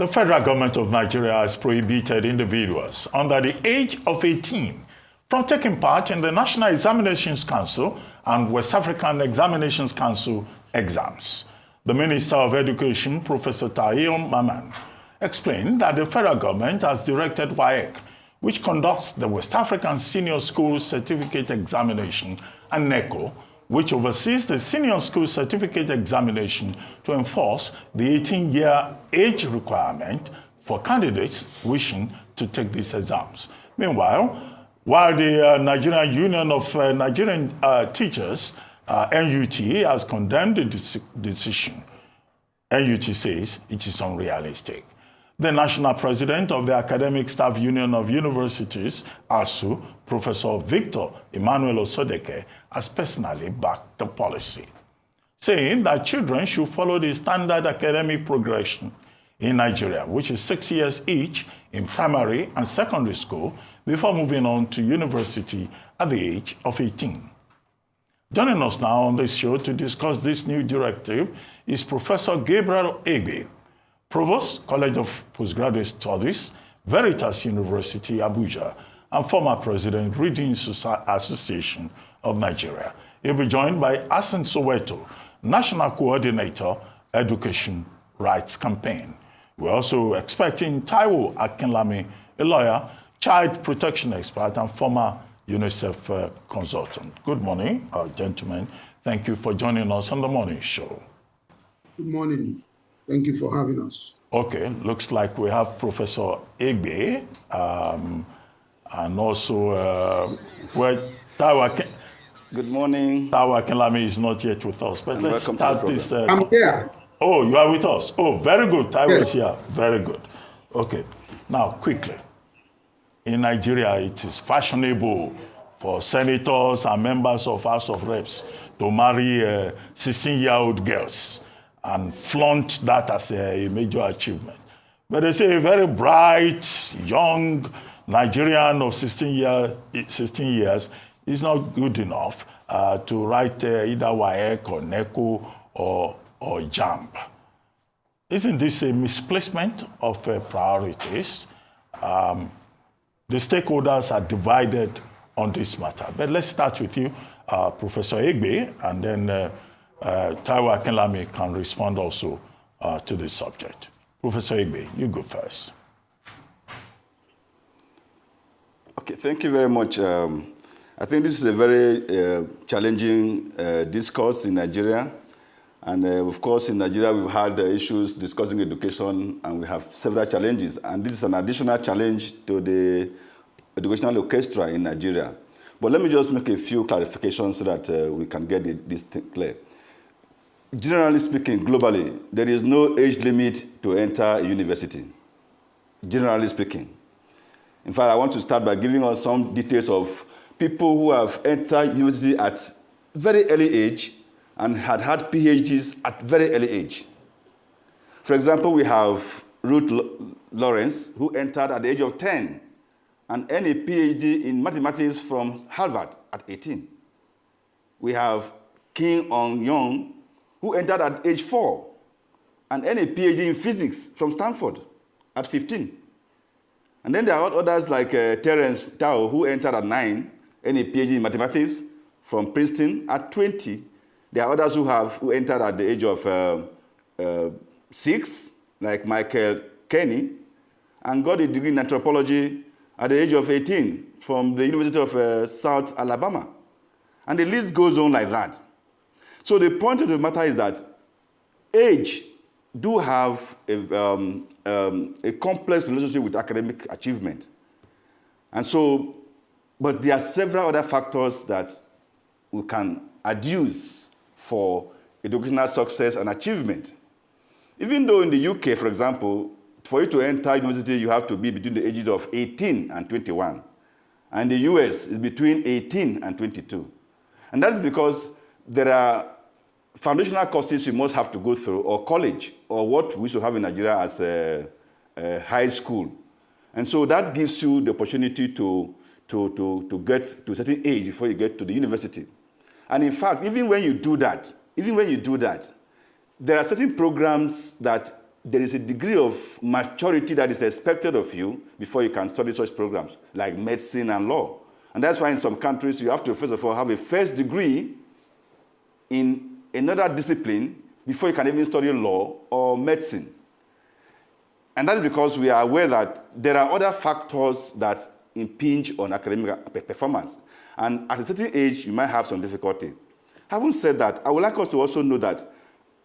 The federal government of Nigeria has prohibited individuals under the age of 18 from taking part in the National Examinations Council and West African Examinations Council exams. The Minister of Education, Professor Tahir Mamman, explained that the federal government has directed WAEC, which conducts the West African Senior School Certificate Examination, and NECO, which oversees the Senior School Certificate Examination, to enforce the 18-year age requirement for candidates wishing to take these exams. Meanwhile, while the Nigerian Union of Nigerian Teachers, NUT, has condemned the decision, NUT says it is unrealistic. The national president of the Academic Staff Union of Universities, ASU, Professor Victor Emmanuel Osodeke, has personally backed the policy, saying that children should follow the standard academic progression in Nigeria, which is 6 years each in primary and secondary school before moving on to university at the age of 18. Joining us now on this show to discuss this new directive is Professor Gabriel Egbe, Provost, College of Postgraduate Studies, Veritas University, Abuja, and former President, Reading Association of Nigeria. He'll be joined by Asin Soweto, National Coordinator, Education Rights Campaign. We're also expecting Taiwo Akinlami, a lawyer, child protection expert, and former UNICEF consultant. Good morning, gentlemen. Thank you for joining us on the morning show. Good morning. Thank you for having us. Okay, looks like we have Professor Egbe, and also Good morning. Taiwo Akinlami is not yet with us, but let's start this. I'm here. Oh, you are with us. Oh, very good. Taiwo is here. Very good. Okay, now quickly. In Nigeria, it is fashionable for senators and members of House of Reps to marry 16-year-old girls and flaunt that as a major achievement. But they say a very bright, young Nigerian of 16 years is not good enough to write either WAEC or NECO or JAMB. Isn't this a misplacement of priorities? The stakeholders are divided on this matter. But let's start with you, Professor Egbe, and then Taiwo Akinlami can respond also to this subject. Professor Egbe, you go first. Okay, thank you very much. I think this is a very challenging discourse in Nigeria. And of course, in Nigeria, we've had issues discussing education, and we have several challenges. And this is an additional challenge to the educational orchestra in Nigeria. But let me just make a few clarifications so that we can get this thing clear. Generally speaking, globally, there is no age limit to enter a university, generally speaking. In fact, I want to start by giving us some details of people who have entered university at very early age and had PhDs at very early age. For example, we have Ruth Lawrence, who entered at the age of 10 and earned a PhD in mathematics from Harvard at 18. We have Kim On-young, who entered at age 4 and earned a PhD in physics from Stanford at 15. And then there are others like Terence Tao, who entered at 9, earned a PhD in mathematics from Princeton at 20. There are others who entered at the age of 6, like Michael Kenny, and got a degree in anthropology at the age of 18 from the University of South Alabama. And the list goes on like that. So the point of the matter is that age do have a complex relationship with academic achievement. And so, but there are several other factors that we can adduce for educational success and achievement. Even though in the UK, for example, for you to enter university, you have to be between the ages of 18 and 21. And the US is between 18 and 22. And that is because there are foundational courses you must have to go through, or college, or what we should have in Nigeria as a high school. And so that gives you the opportunity to get to a certain age before you get to the university. And in fact, even when you do that, there are certain programs that there is a degree of maturity that is expected of you before you can study such programs, like medicine and law. And that's why in some countries, you have to, first of all, have a first degree in another discipline before you can even study law or medicine. And that is because we are aware that there are other factors that impinge on academic performance. And at a certain age, you might have some difficulty. Having said that, I would like us to also know that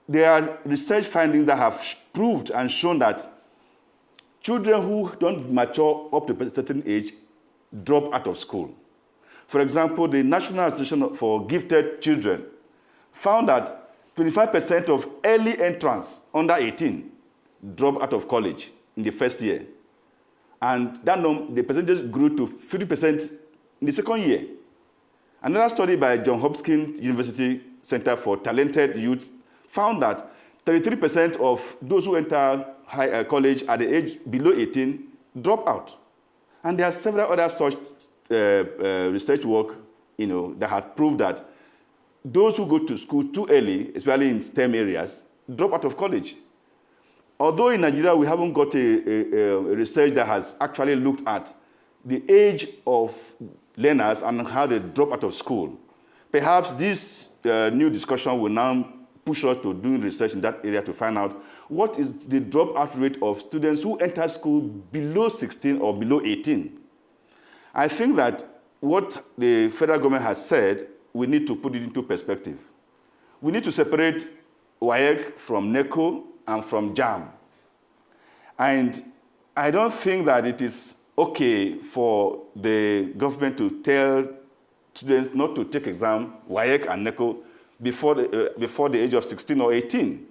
there are research findings that have proved and shown that children who don't mature up to a certain age drop out of school. For example, the National Association for Gifted Children found that 25% of early entrants under 18 drop out of college in the first year. And that the percentage grew to 50% in the second year. Another study by Johns Hopkins University Center for Talented Youth found that 33% of those who enter college at the age below 18 drop out. And there are several other such research work, that have proved that those who go to school too early, especially in STEM areas, drop out of college. Although in Nigeria we haven't got a research that has actually looked at the age of learners and how they drop out of school, perhaps this new discussion will now push us to do research in that area to find out what is the dropout rate of students who enter school below 16 or below 18. I think that what the federal government has said, we need to put it into perspective. We need to separate WAEC from NECO and from JAM. And I don't think that it is okay for the government to tell students not to take exam, WAEC and NECO, before the age of 16 or 18.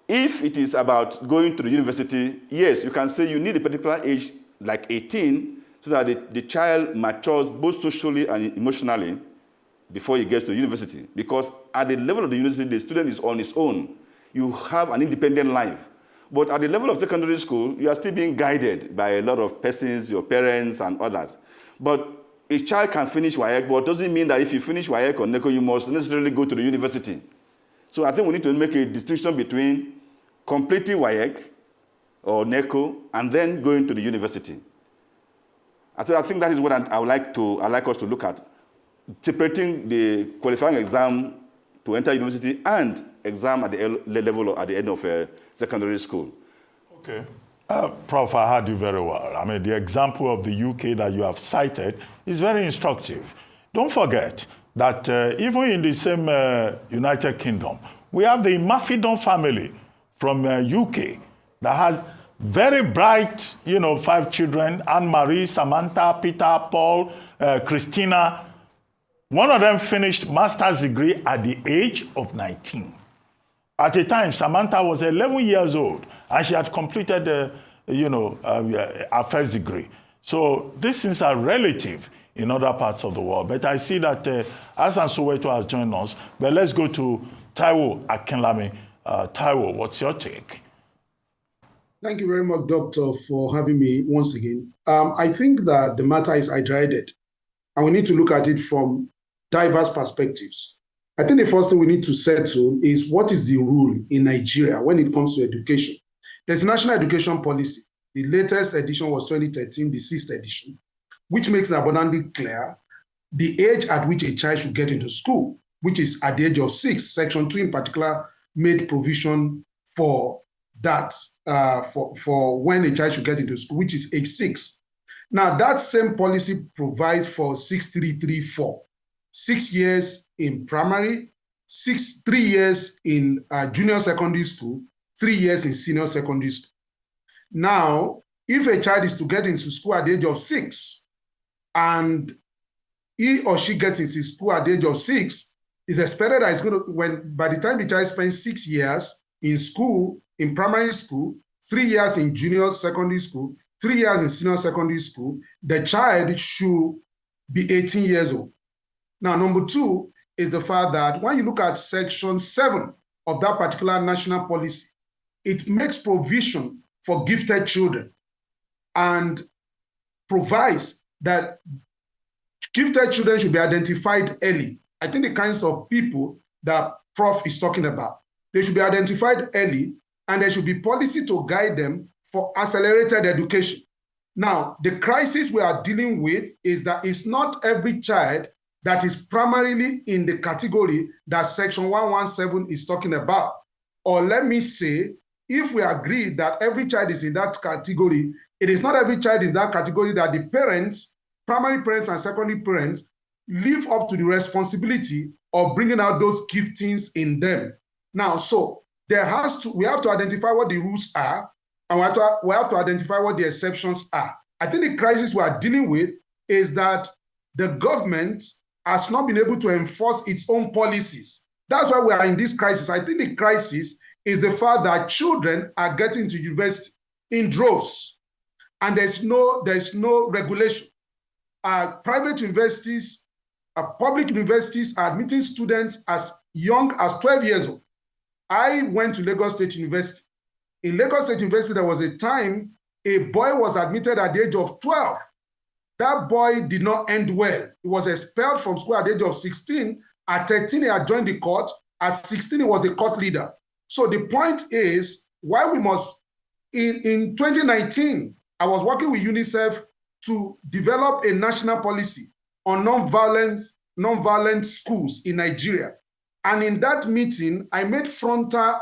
If it is about going to the university, yes, you can say you need a particular age, like 18, so that the child matures both socially and emotionally before he gets to the university. Because at the level of the university, the student is on his own. You have an independent life. But at the level of secondary school, you are still being guided by a lot of persons, your parents and others. But a child can finish WAEC, but it doesn't mean that if you finish WAEC or NECO, you must necessarily go to the university. So I think we need to make a distinction between completing WAEC or NECO and then going to the university. I think that is what I would like us to look at, separating the qualifying exam to enter university and exam at the level or at the end of secondary school. Okay. Prof, I heard you very well. I mean, the example of the UK that you have cited is very instructive. Don't forget that even in the same United Kingdom, we have the Mafidon family from UK that has very bright, 5 children, Anne-Marie, Samantha, Peter, Paul, Christina. One of them finished master's degree at the age of 19. At the time, Samantha was 11 years old, and she had completed, her first degree. So these things are relative in other parts of the world. But I see that Hassan Soweto has joined us. But let's go to Taiwo Akinlami. Taiwo, what's your take? Thank you very much, Doctor, for having me once again. I think that the matter is hydrated, and we need to look at it from diverse perspectives. I think the first thing we need to settle is what is the rule in Nigeria when it comes to education. There's a national education policy. The latest edition was 2013, the 6th edition, which makes it abundantly clear the age at which a child should get into school, which is at the age of 6. Section 2 in particular made provision for that, for when a child should get into school, which is age 6. Now, that same policy provides for 6334, 6 years in primary, 3 years in junior secondary school, 3 years in senior secondary school. Now, if a child is to get into school at the age of 6, and he or she gets into school at the age of 6, it's expected that it's going to, by the time the child spends 6 years in school, in primary school, 3 years in junior secondary school, 3 years in senior secondary school, the child should be 18 years old. Now, number 2 is the fact that when you look at section 7 of that particular national policy, it makes provision for gifted children and provides that gifted children should be identified early. I think the kinds of people that Prof is talking about, they should be identified early, and there should be policy to guide them for accelerated education. Now, the crisis we are dealing with is that it's not every child that is primarily in the category that Section 117 is talking about. Or let me say, if we agree that every child is in that category, it is not every child in that category that the parents, primary parents and secondary parents, live up to the responsibility of bringing out those giftings in them. Now, so we have to identify what the rules are, and we have to identify what the exceptions are. I think the crisis we are dealing with is that the government has not been able to enforce its own policies. That's why we are in this crisis. I think the crisis is the fact that children are getting to university in droves, and there's no regulation. Private universities, public universities are admitting students as young as 12 years old. I went to Lagos State University. In Lagos State University, there was a time a boy was admitted at the age of 12. That boy did not end well. He was expelled from school at the age of 16. At 13, he had joined the court. At 16, he was a court leader. So the point is, why we must, in 2019, I was working with UNICEF to develop a national policy on non-violent schools in Nigeria. And in that meeting, I made frontal,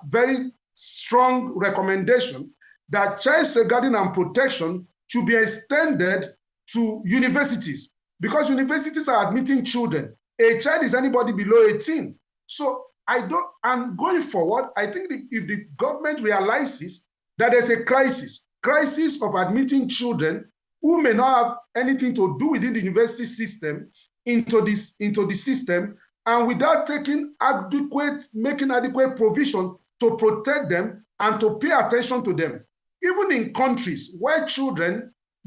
very strong recommendation that child safeguarding and protection should be extended to universities, because universities are admitting children. A child is anybody below 18. So and going forward, I think if the government realizes that there's a crisis of admitting children who may not have anything to do within the university system into the system, and without making adequate provision to protect them and to pay attention to them. Even in countries where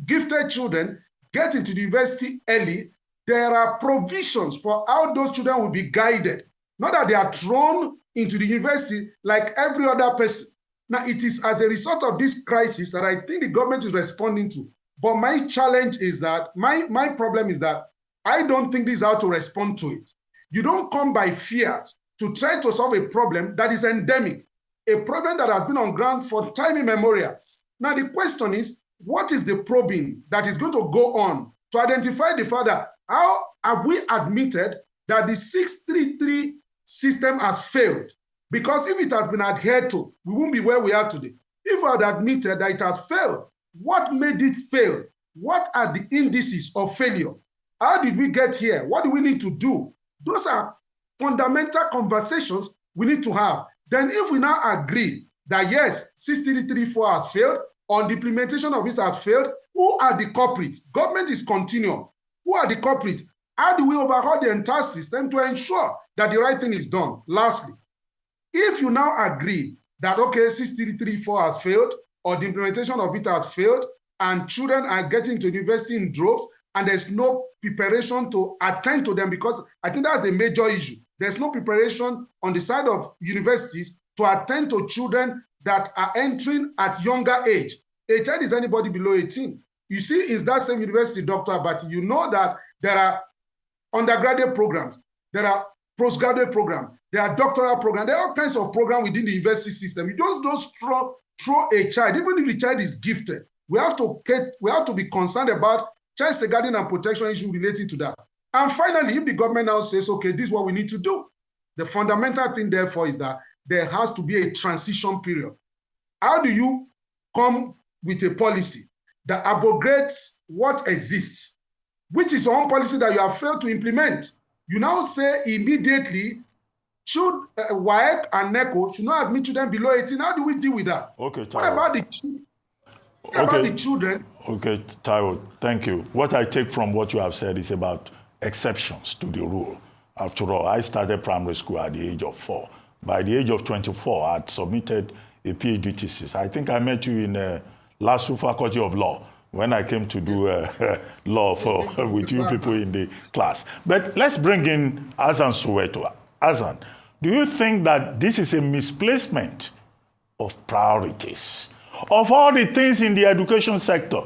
gifted children, get into the university early, there are provisions for how those children will be guided. Not that they are thrown into the university like every other person. Now, it is as a result of this crisis that I think the government is responding to. But my challenge is that, my problem is that I don't think this is how to respond to it. You don't come by fiat to try to solve a problem that is endemic, a problem that has been on ground for time immemorial. Now, the question is, what is the probing that is going to go on to identify the fact that how have we admitted that the 633 system has failed? Because if it has been adhered to, we won't be where we are today. If we had admitted that it has failed, what made it fail? What are the indices of failure? How did we get here? What do we need to do? Those are fundamental conversations we need to have. Then if we now agree that yes, 6334 has failed, on the implementation of this has failed, who are the culprits? Government is continuum. Who are the culprits? How do we overhaul the entire system to ensure that the right thing is done? Lastly, if you now agree that, okay, 6334 has failed, or the implementation of it has failed, and children are getting to university in droves, and there's no preparation to attend to them, because I think that's the major issue. There's no preparation on the side of universities to attend to children that are entering at younger age. A child is anybody below 18. You see, in that same university, Dr. Abati, you know that there are undergraduate programs, there are postgraduate programs, there are doctoral programs, there are all kinds of programs within the university system. You don't just throw a child, even if the child is gifted. We have to be concerned about child safeguarding and protection issue relating to that. And finally, if the government now says, okay, this is what we need to do, the fundamental thing, therefore, is that there has to be a transition period. How do you come with a policy that abrogates what exists, which is one policy that you have failed to implement? You now say immediately, should WAEC and NECO should not admit children below 18. How do we deal with that? Okay, Taiwo. What about the children? Okay, Taiwo, thank you. What I take from what you have said is about exceptions to the rule. After all, I started primary school at the age of 4. By the age of 24, I had submitted a PhD thesis. I think I met you in LASSCE Faculty of Law when I came to do law with you people in the class. But let's bring in Azan Soweto. Azan, do you think that this is a misplacement of priorities? Of all the things in the education sector,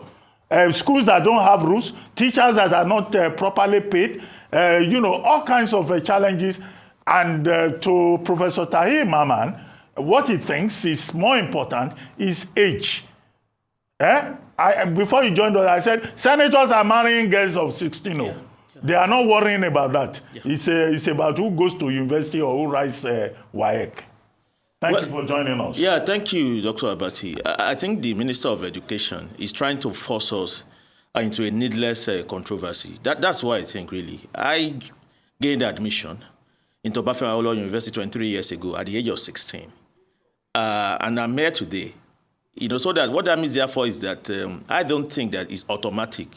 schools that don't have rules, teachers that are not properly paid, all kinds of challenges. And to Professor Tahir Maman, what he thinks is more important is age. Before you joined us, I said senators are marrying girls of 16. Yeah. They are not worrying about that. Yeah. It's about who goes to university or who writes WAEC. Thank you for joining us. Yeah, thank you, Dr. Abati. I think the Minister of Education is trying to force us into a needless controversy. That's why I think, really. I gained admission into Bafemi Awolowo University 23 years ago at the age of 16. And I'm here today. So that what that means, therefore, is that I don't think that it's automatic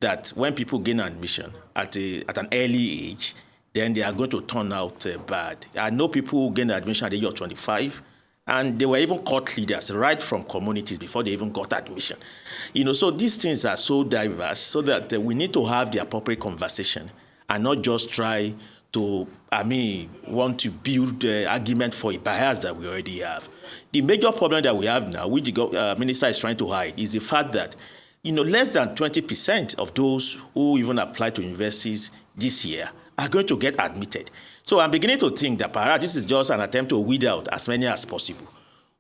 that when people gain admission at an early age, then they are going to turn out bad. I know people who gained admission at the age of 25, and they were even court leaders right from communities before they even got admission. So these things are so diverse, so that we need to have the appropriate conversation and not just try to, want to build the argument for a bias that we already have. The major problem that we have now, which the minister is trying to hide, is the fact that, less than 20% of those who even apply to universities this year are going to get admitted. So I'm beginning to think that perhaps this is just an attempt to weed out as many as possible.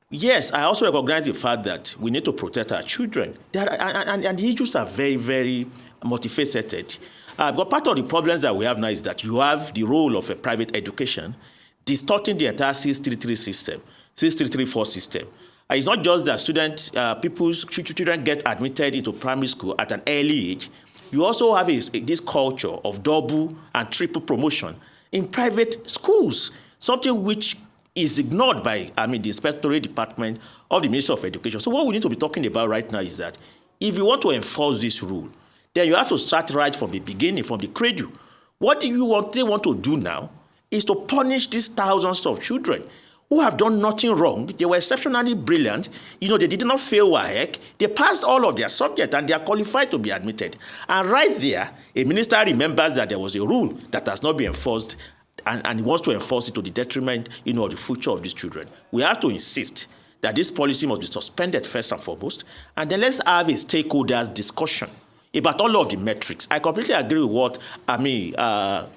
Yes, I also recognize the fact that we need to protect our children. And the issues are very, very multifaceted. But part of the problems that we have now is that you have the role of a private education distorting the entire 633 system, 6334 system. It's not just that people's children get admitted into primary school at an early age. You also have this culture of double and triple promotion in private schools, something which is ignored by the inspectorate department of the Ministry of Education. So what we need to be talking about right now is that if you want to enforce this rule, then you have to start right from the beginning, from the cradle. What they want to do now is to punish these thousands of children who have done nothing wrong. They were exceptionally brilliant. They did not fail WAEC. They passed all of their subjects and they are qualified to be admitted. And right there, a minister remembers that there was a rule that has not been enforced and he wants to enforce it to the detriment, of the future of these children. We have to insist that this policy must be suspended first and foremost, and then let's have a stakeholders discussion about all of the metrics. I completely agree with what Mr.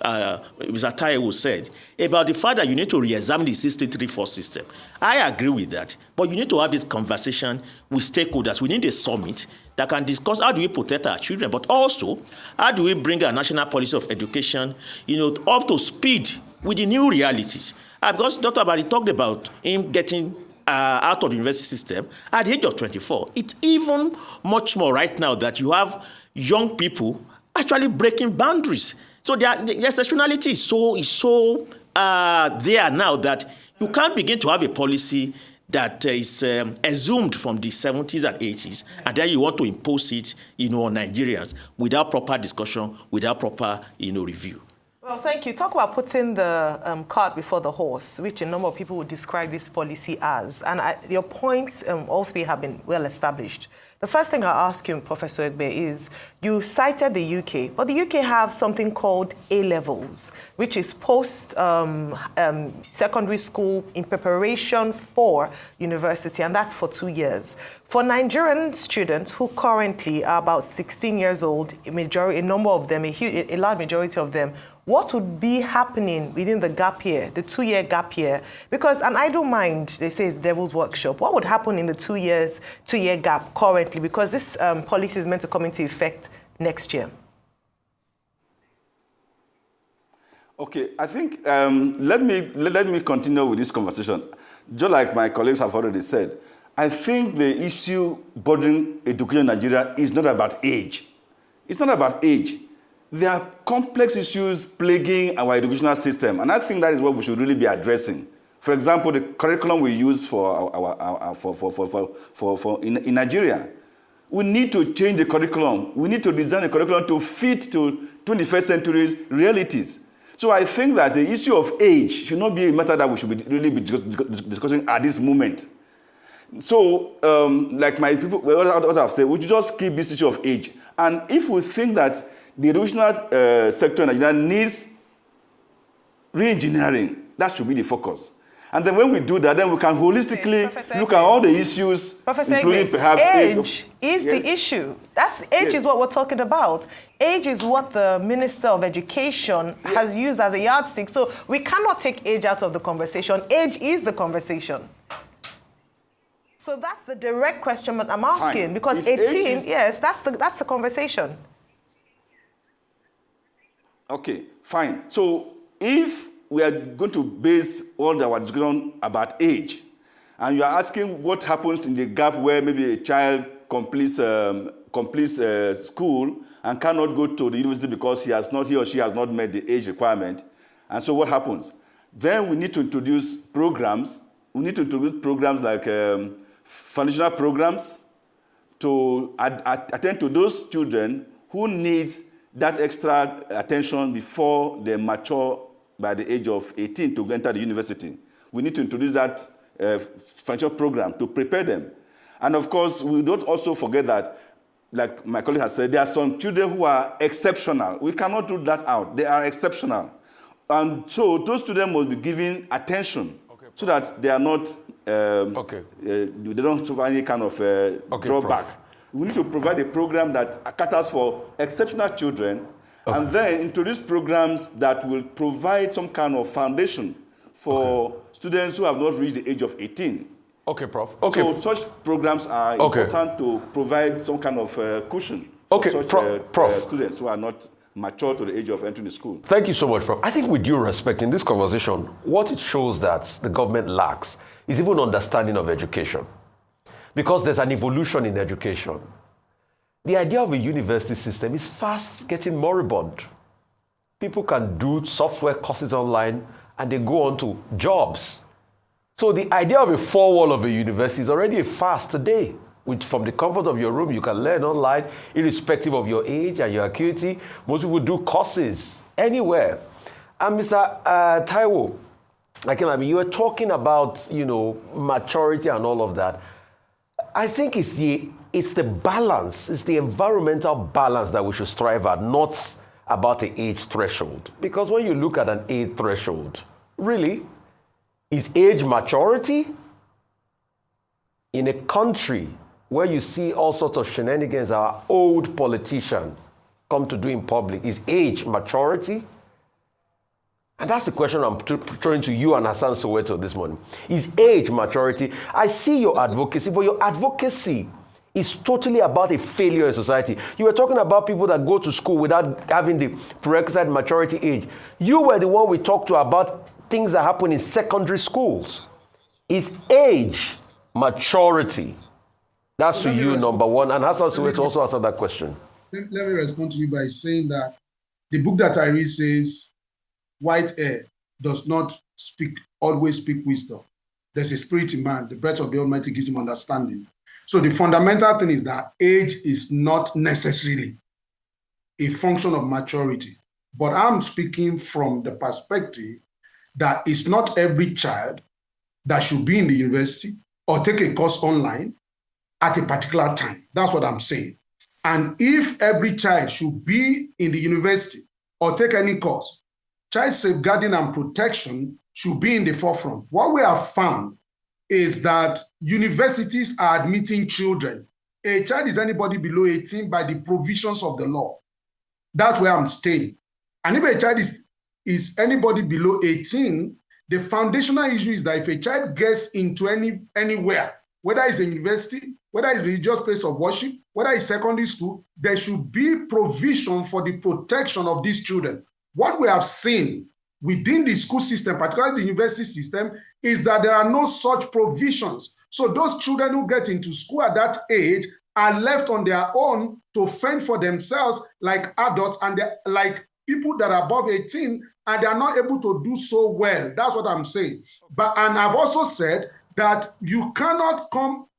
Taiwo said about the fact that you need to re-examine the 6334 system. I agree with that, but you need to have this conversation with stakeholders. We need a summit that can discuss how do we protect our children, but also how do we bring our national policy of education, up to speed with the new realities. Because Dr. Abari talked about him getting out of the university system at the age of 24. It's even much more right now that you have young people actually breaking boundaries. So their sexuality is so there now that you can't begin to have a policy that is assumed from the 70s and 80s, and then you want to impose it, on Nigerians without proper discussion, without proper, review. Well, thank you. Talk about putting the cart before the horse, which a number of people would describe this policy as. And your points, all three have been well established. The first thing I'll ask you, Professor Egbe, is you cited the UK, but the UK have something called A-levels, which is post-secondary school in preparation for university, and that's for 2 years. For Nigerian students who currently are about 16 years old, a number of them, a large majority of them, what would be happening within the gap year, the 2-year gap year? Because an idle mind, they say, is devil's workshop. What would happen in the 2-year gap currently? Because this policy is meant to come into effect next year. Okay, I think let me continue with this conversation. Just like my colleagues have already said, I think the issue bothering education in Nigeria is not about age. It's not about age. There are complex issues plaguing our educational system, and I think that is what we should really be addressing. For example, the curriculum we use in Nigeria. We need to change the curriculum. We need to design the curriculum to fit to 21st century realities. So I think that the issue of age should not be a matter that we should really be discussing at this moment. So, like my people, what I've said, we should just keep this issue of age. And if we think that the educational sector in Nigeria needs re-engineering, that should be the focus. And then when we do that, then we can holistically look at all the issues, Professor including Egbe, perhaps age is the issue. Age is what we're talking about. Age is what the Minister of Education has used as a yardstick. So we cannot take age out of the conversation. Age is the conversation. So that's the direct question that I'm asking. Fine. Because If 18, yes, that's the conversation. Okay, fine. So if we are going to base all our discussion about age, and you are asking what happens in the gap where maybe a child completes school and cannot go to the university because he or she has not met the age requirement, and so what happens? Then we need to introduce programs. We need to introduce programs like foundational programs to attend to those children who needs that extra attention before they mature by the age of 18 to enter the university. We need to introduce that financial program to prepare them. And of course, we don't also forget that, like my colleague has said, there are some children who are exceptional. We cannot do that out. They are exceptional. And so those students must be given attention so that they are not, they don't have any kind of drawback. Prof. We need to provide a program that caters for exceptional children, and then introduce programs that will provide some kind of foundation for students who have not reached the age of 18. Okay, Prof. So such programs are important to provide some kind of cushion for such Prof. Students who are not mature to the age of entering the school. Thank you so much, Prof. I think with due respect, in this conversation, what it shows that the government lacks is even understanding of education. Because there's an evolution in education. The idea of a university system is fast getting moribund. People can do software courses online and they go on to jobs. So the idea of a four-wall of a university is already a fast today. From the comfort of your room, you can learn online, irrespective of your age and your acuity. Most people do courses anywhere. And Mr. Taiwo, Akinlami, you were talking about, maturity and all of that. I think it's the balance, it's the environmental balance that we should strive at, not about the age threshold. Because when you look at an age threshold, really, is age maturity? In a country where you see all sorts of shenanigans our old politicians come to do in public, is age maturity? And that's the question I'm throwing to you and Hassan Soweto this morning. Is age maturity? I see your advocacy, but your advocacy is totally about a failure in society. You were talking about people that go to school without having the prerequisite maturity age. You were the one we talked to about things that happen in secondary schools. Is age maturity? That's to you, number one. And Hassan Soweto also answered that question. Let me respond to you by saying that the book that I read says, white hair does not always speak wisdom. There's a spirit in man. The breath of the Almighty gives him understanding. So the fundamental thing is that age is not necessarily a function of maturity. But I'm speaking from the perspective that it's not every child that should be in the university or take a course online at a particular time. That's what I'm saying. And if every child should be in the university or take any course, child safeguarding and protection should be in the forefront. What we have found is that universities are admitting children. A child is anybody below 18 by the provisions of the law. That's where I'm staying. And if a child is anybody below 18, the foundational issue is that if a child gets into anywhere, whether it's a university, whether it's a religious place of worship, whether it's secondary school, there should be provision for the protection of these children. What we have seen within the school system, particularly the university system, is that there are no such provisions. So those children who get into school at that age are left on their own to fend for themselves like adults, and they're like people that are above 18, and they are not able to do so well. That's what I'm saying. And I've also said that you cannot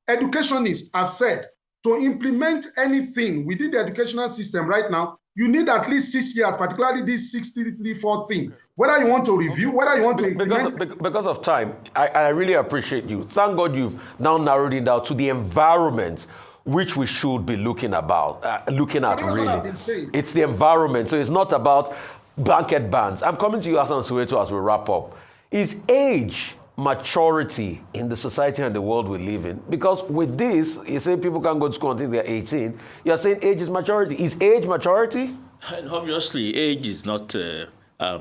educationists have said, to implement anything within the educational system right now, you need at least 6 years, particularly this 6-3-3-4 thing. Whether you want to review, whether you want to implement. Because of time, I really appreciate you. Thank God you've now narrowed it down to the environment which we should be looking at really. It's the environment. So it's not about blanket bans. I'm coming to you, Hassan Soweto, as we wrap up. Is age maturity in the society and the world we live in? Because with this, you say people can't go to school until they're 18. You're saying age is maturity. Is age maturity? And obviously, age is not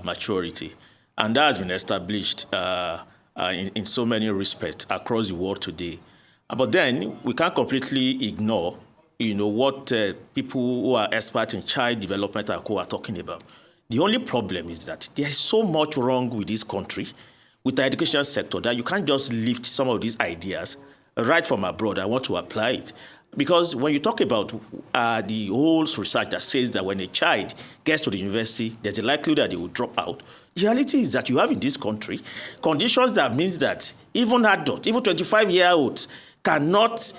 maturity. And that has been established in so many respects across the world today. But then we can't completely ignore, what people who are experts in child development are talking about. The only problem is that there is so much wrong with this country, with the education sector, that you can't just lift some of these ideas right from abroad. I want to apply it. Because when you talk about the whole research that says that when a child gets to the university, there's a likelihood that they will drop out. The reality is that you have in this country conditions that means that even adults, even 25-year-olds, cannot,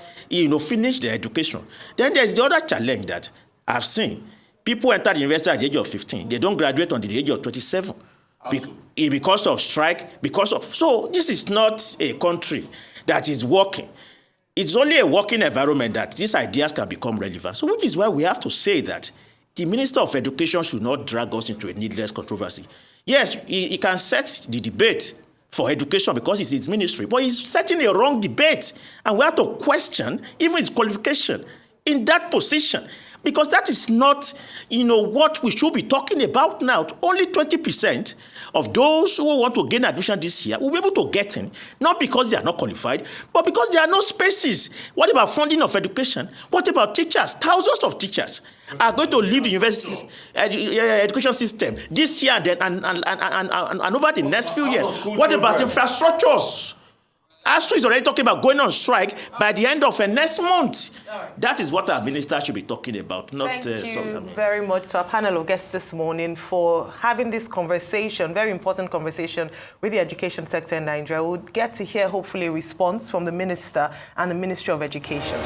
finish their education. Then there's the other challenge that I've seen. People enter the university at the age of 15. They don't graduate until the age of 27 because of strike, So this is not a country that is working. It's only a working environment that these ideas can become relevant. So which is why we have to say that the Minister of Education should not drag us into a needless controversy. Yes, he can set the debate for education because it's his ministry, but he's setting a wrong debate. And we have to question even his qualification in that position. Because that is not, what we should be talking about now. Only 20% of those who want to gain admission this year will be able to get in, not because they are not qualified, but because there are no spaces. What about funding of education? What about teachers? Thousands of teachers are going to leave the university education system this year and over the next few years. What about infrastructures? ASU is already talking about going on strike by the end of next month. That is what our minister should be talking about, not Thank you very much to our panel of guests this morning for having this conversation, very important conversation with the education sector in Nigeria. We'll get to hear, hopefully, a response from the minister and the Ministry of Education.